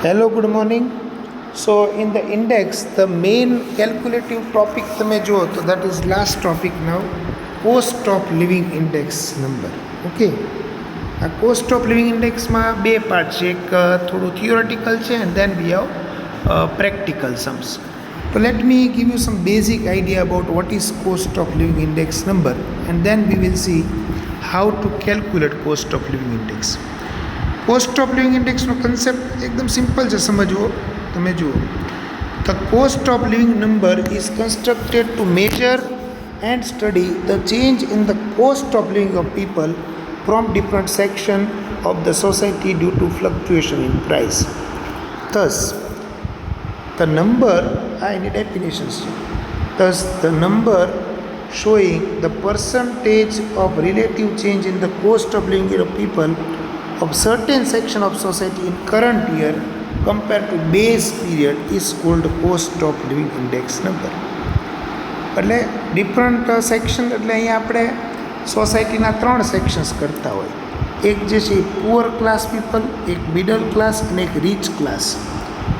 Hello, good morning. So, in the index, the main calculative topic તમે જુઓ તો that is last topic now, cost of living index number. Okay. આ cost of living index માં બે part છે, એક થોડું theoretical છે and then we have practical sums. So let me give you some basic idea about what is cost of living index number and then we will see how to calculate cost of living index. Cost of living ઇન્ડેક્સનો concept એકદમ simple છે સમજવો. તમે જુઓ, the cost of living number is constructed to measure and study the change in the cost of living of people from different section of the society due to fluctuation in price. Thus the number, આ એની definitions છે. Thus the number showing the percentage of relative change in the cost of living of people of certain section of society in current year compared to base period is called cost of living index number. એટલે different section એટલે અહીંયા આપણે સોસાયટીના 3 sections કરતા હોય. એક જે છે પુઅર ક્લાસ પીપલ, એક મિડલ ક્લાસ અને એક રીચ ક્લાસ.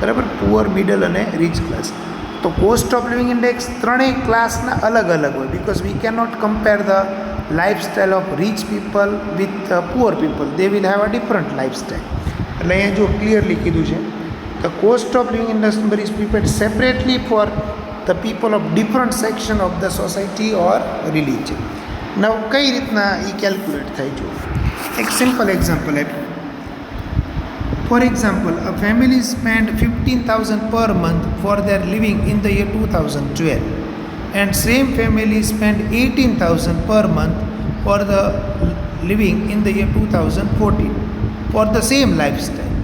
બરાબર, પુઅર, મિડલ અને રીચ ક્લાસ. તો કોસ્ટ ઓફ લિવિંગ ઇન્ડેક્સ ત્રણેય ક્લાસના અલગ અલગ હોય because we can not compare the lifestyle of rich people with poor people. They will have a different lifestyle. એટલે અહીંયા જો ક્લિયરલી કીધું છે, the cost of living index number is prepared separately for the people of different section of the society or religion. Now કઈ રીતના એ calculate થાય જો એક સિમ્પલ એક્ઝામ્પલ આપ્યું. For example, a family spent 15,000 per month for their living in the year 2012. And same family spent 18,000 per month for the living in the year 2014 for the same lifestyle.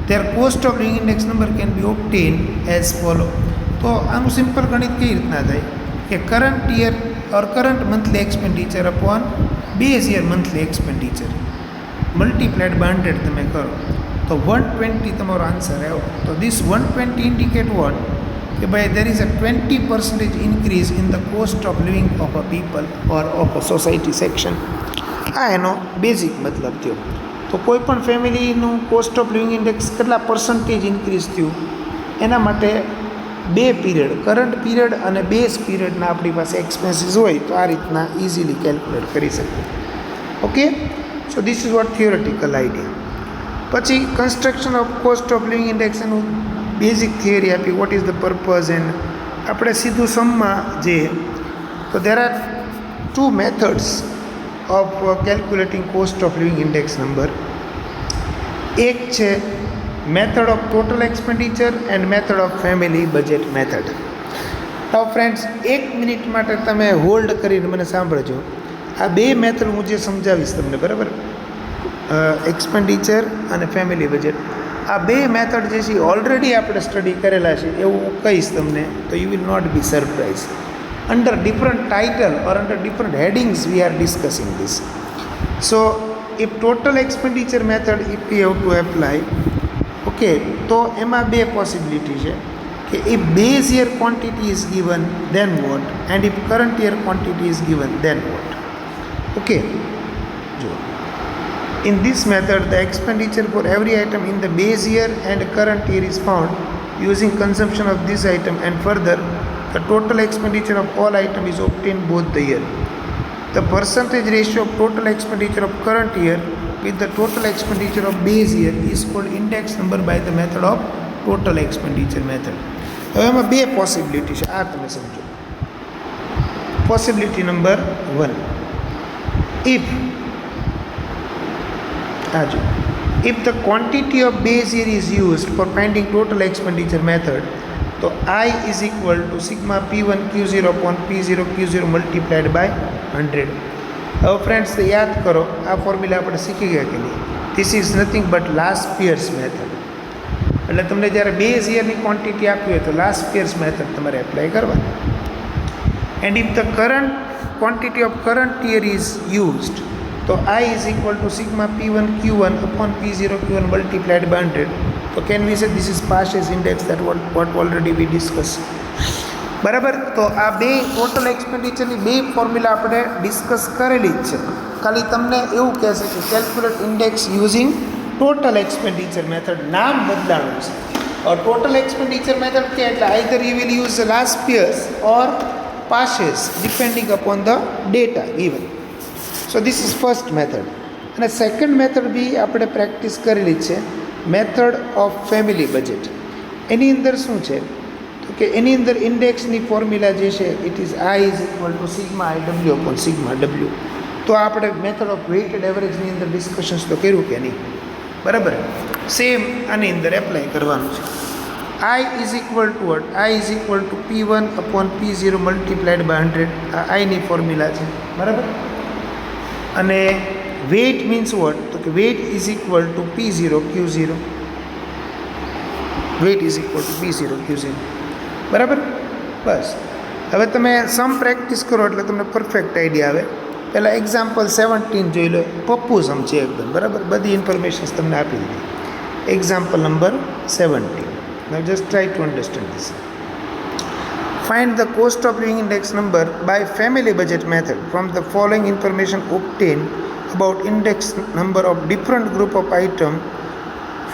Their cost of living index number can be obtained as follow. તો આનું simple ગણિત કઈ રીતના થાય કે current year or current monthly expenditure upon base year monthly expenditure multiplied by 100 તમે કરો તો 120 તમારો આન્સર આવ્યો. તો ધીસ 120 ઇન્ડિકેટ વોટ કે ભાઈ there is a 20% increase in the cost of living of a people or of a society section. આ એનો બેઝિક મતલબ થયો. તો કોઈ પણ ફેમિલીનું કોસ્ટ ઓફ લિવિંગ ઇન્ડેક્સ કેટલા પર્સન્ટેજ ઇન્ક્રીઝ થયું એના માટે બે પીરિયડ, કરંટ પીરિયડ અને બેઝ પીરિયડના આપણી પાસે એક્સપેન્સીસ હોય તો આ રીતના ઇઝીલી કેલ્ક્યુલેટ કરી શકીએ. Okay, so this is what theoretical idea. પછી construction of cost of living index એનું બેઝિક થિયરી આપી, what is the purpose and આપણે સીધું સમમાં જઈએ તો there are 2 methods of calculating cost of living index number. એક છે method of total expenditure and method of family budget method. તો ફ્રેન્ડ્સ, 1 મિનિટ માટે તમે હોલ્ડ કરીને મને સાંભળજો. આ બે મેથડ હું જે સમજાવીશ તમને, બરાબર, એક્સપેન્ડિચર અને ફેમિલી બજેટ, આ બે મેથડ જે છે ઓલરેડી આપણે સ્ટડી કરેલા છે એવું હું કહીશ તમને, તો you will not be surprise. Under different title or under different headings we are discussing this. So if total expenditure method if you have to apply, okay, તો એમાં બે પોસિબિલિટી છે કે if base year quantity is given then what and if current year quantity is given then what. Okay, જો in this method the expenditure for every item in the base year and current year is found using consumption of this item and further the total expenditure of all item is obtained both the year. The percentage ratio of total expenditure of current year with the total expenditure of base year is called index number by the method of total expenditure method. હવે એમાં બે possibility છે, આ તમે સમજો. Possibility number 1, if if the quantity of base year is used for finding total expenditure method, તો I is equal to sigma P1 Q0 upon P0 Q0 multiplied by 100. હવે friends યાદ કરો, આ ફોર્મ્યુલા આપણે શીખી ગયા કે નહીં? This is nothing but last piers method. એટલે તમને જ્યારે બેઝ યરની ક્વોન્ટિટી આપી હોય તો લાસ્ટ પિયર્સ મેથડ તમારે એપ્લાય કરવાની. And if the current quantity of current year is used, તો I is equal to sigma P1 Q1 upon P0 Q1 multiplied by 100. So can we say this is Pasch's index, that what already we discussed. બરાબર, તો આ બે total એક્સપેન્ડિચરની બે formula આપણે discuss કરેલી જ છે. ખાલી તમને એવું કહેશે કે calculate index using total expenditure method નામ બદલાણું છે. ટોટલ એક્સપેન્ડિચર મેથડ કે એટલે either you will use the last years or passes depending upon the data given. So this is first method. અને સેકન્ડ મેથડ બી આપણે પ્રેક્ટિસ કરેલી છે, મેથડ ઓફ ફેમિલી બજેટ. એની અંદર શું છે તો કે એની અંદર ઇન્ડેક્સની ફોર્મ્યુલા જે છે it is I is equal to sigma I W upon sigma W. તો આપણે મેથડ ઓફ વેઇટેડ એવરેજની અંદર ડિસ્કશન્સ તો કર્યું કે નહીં, બરાબર? સેમ આની અંદર એપ્લાય કરવાનું છે. I is equal to what? I is equal to P1 upon P0 multiplied by 100. આ આઈની ફોર્મ્યુલા છે, બરાબર? અને વેઇટ મીન્સ વોટ? તો કે weight is equal to P0 Q0. Weight is equal to P0 Q0, બરાબર? બસ હવે તમે સમ પ્રેક્ટિસ કરો એટલે તમને પરફેક્ટ આઈડિયા આવે. પહેલાં એક્ઝામ્પલ 17 જોઈ લો. પપ્પુ સમ છે એકદમ, બરાબર? બધી ઇન્ફોર્મેશન્સ તમને આપી દીધી. Example number 17. Now just try to understand this. Find the cost of living index number by family budget method from the following information obtained about index number of different group of item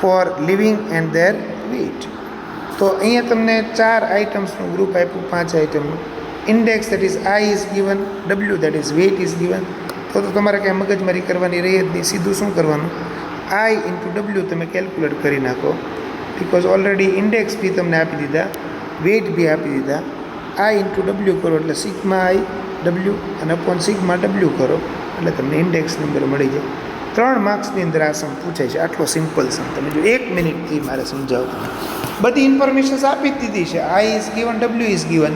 for living and their weight. તો અહીંયા તમને 4 આઇટમ્સનું group આપ્યું, 5 આઇટમનું. Index that is I is given, W that is weight is given. તો તમારે કાંઈ મગજમારી કરવાની રહી જ નહીં. સીધું શું કરવાનું? આઈ ઇન્ટુ ડબલ્યુ તમે કેલ્ક્યુલેટ કરી નાખો, બિકોઝ ઓલરેડી ઇન્ડેક્સ બી તમને આપી દીધા, વેઇટ બી આપી દીધા. આઈ ઇન્ટુ ડબલ્યુ કરો એટલે સિગ્મા આઈ ડબલ્યુ અને અપોન સિગ્મા ડબલ્યુ કરો એટલે તમને ઇન્ડેક્સ નંબર મળી જાય. 3 માર્ક્સની અંદર આ સમ પૂછાય છે. આટલો સિમ્પલ સમ. તમે જો 1 મિનિટથી મારે સમજાવું. બધી ઇન્ફોર્મેશન્સ આપી જ દીધી છે. I is given, W is given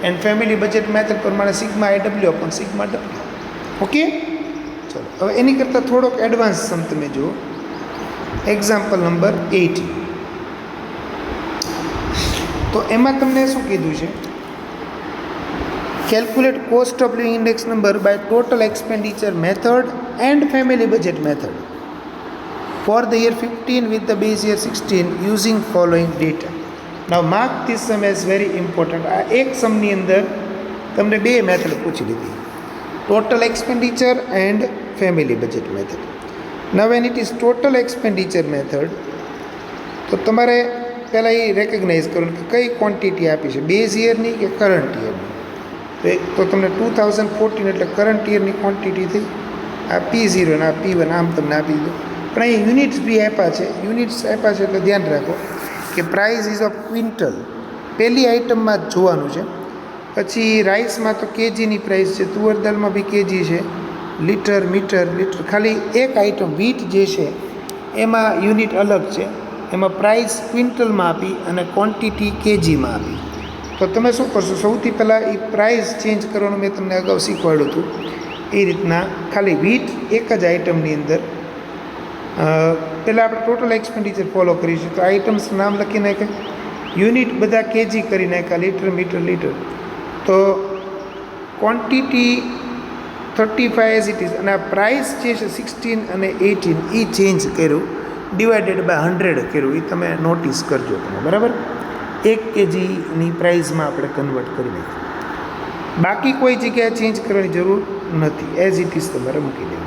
and family budget method પ્રમાણે sigma I W upon sigma W. Okay, ચલો હવે એની કરતાં થોડોક એડવાન્સ સમ તમે જુઓ. Example number 18. તો એમાં તમને શું કીધું છે? Calculate cost of living index number by total expenditure method and family budget method for the year 15 with the base year 16 using following data. Now mark this sum as very important. આ એક સમની અંદર તમને 2 method પૂછી લીધી, total expenditure and family budget method. Now when it is total expenditure method, તો તમારે પહેલાં એ recognise કરવું કે કઈ ક્વોન્ટિટી આપી છે, બેઝ યરની કે કરંટ યરની. તો તમને 2014 એટલે કરંટ યરની ક્વોન્ટિટી થઈ. આ P0 અને આ P1 આમ તમને આપી દીધું. પણ અહીં યુનિટ્સ બી આપ્યા છે. યુનિટ્સ આપ્યા છે એટલે ધ્યાન રાખો કે પ્રાઇસ ઇઝ ઓફ ક્વિન્ટલ પહેલી આઇટમમાં જ જોવાનું છે. પછી રાઈસમાં તો કેજીની પ્રાઇસ છે, તુવર દાળમાં બી કેજી છે, લીટર, મીટર, લીટર. ખાલી એક આઇટમ વીટ જે છે એમાં યુનિટ અલગ છે, એમાં પ્રાઇસ ક્વિન્ટલમાં આપી અને ક્વોન્ટિટી કેજીમાં આપી. તો તમે શું કરશો? સૌથી પહેલાં એ પ્રાઇસ ચેન્જ કરવાનું મેં તમને અગાઉ શીખવાડ્યું હતું. એ રીતના ખાલી વીટ એક જ આઇટમની અંદર પહેલાં આપણે ટોટલ એક્સપેન્ડિચર ફોલો કરીશું. તો આઇટમ્સ નામ લખી નાખ્યા, યુનિટ બધા કેજી કરી નાખ્યા, લીટર, મીટર, લીટર. તો ક્વોન્ટિટી 35 એઝ ઇટ ઇઝ અને આ પ્રાઇસ જે છે 16 અને 18 એ ચેન્જ કર્યું, ડિવાઇડેડ બાય 100 કર્યું. એ તમે નોટિસ કરજો તમે, બરાબર? 1 કેજીની પ્રાઇઝમાં આપણે કન્વર્ટ કરી નાખ્યું. બાકી કોઈ જગ્યાએ ચેન્જ કરવાની જરૂર નથી, એઝ ઇટ ઇઝ તમારે મૂકી દેવું.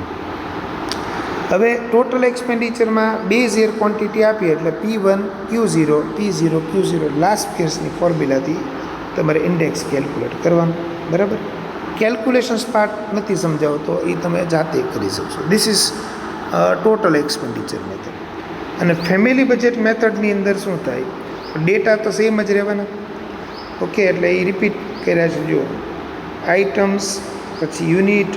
હવે ટોટલ એક્સપેન્ડિચરમાં બેઝ યર ક્વોન્ટિટી આપી એટલે P1 Q0 P0 Q0 last યર્સની ફોર્મ્યુલાથી તમારે ઇન્ડેક્સ કેલ્ક્યુલેટ કરવાનું, બરાબર? કેલ્ક્યુલેશન્સ પાર્ટ નથી સમજાવતો, એ તમે જાતે કરી શકશો. This is total expenditure method. અને ફેમિલી બજેટ મેથડની અંદર શું થાય? ડેટા તો સેમ જ રહેવાના. ઓકે, એટલે એ રિપીટ કર્યા છે. જો આઇટમ્સ, પછી યુનિટ,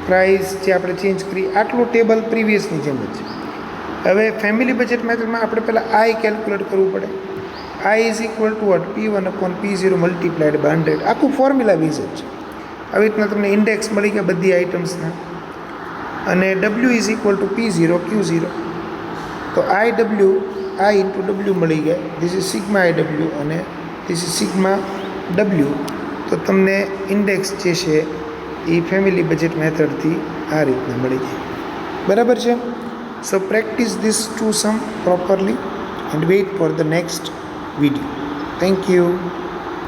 પ્રાઇસ જે આપણે ચેન્જ કરી, આટલું ટેબલ પ્રીવિયસની જેમ જ છે. હવે ફેમિલી બજેટ મેથડમાં આપણે પહેલાં આઈ કેલ્ક્યુલેટ કરવું પડે. I is equal to what? P1 upon P0 multiplied by 100. આખું ફોર્મ્યુલા બેઝ જ છે. આવી રીતના તમને ઇન્ડેક્સ મળી ગયા બધી આઇટમ્સના. અને W is equal to P0 Q0. તો I W, I into W મળી ગયા. This is sigma I W અને ધીસ ઇઝ સિગ્મા ડબલ્યુ. તો તમને ઇન્ડેક્સ જે છે એ ફેમિલી બજેટ મેથડથી આ રીતના મળી જાય, બરાબર છે? So practice this to sum properly and wait for the next video. Thank you.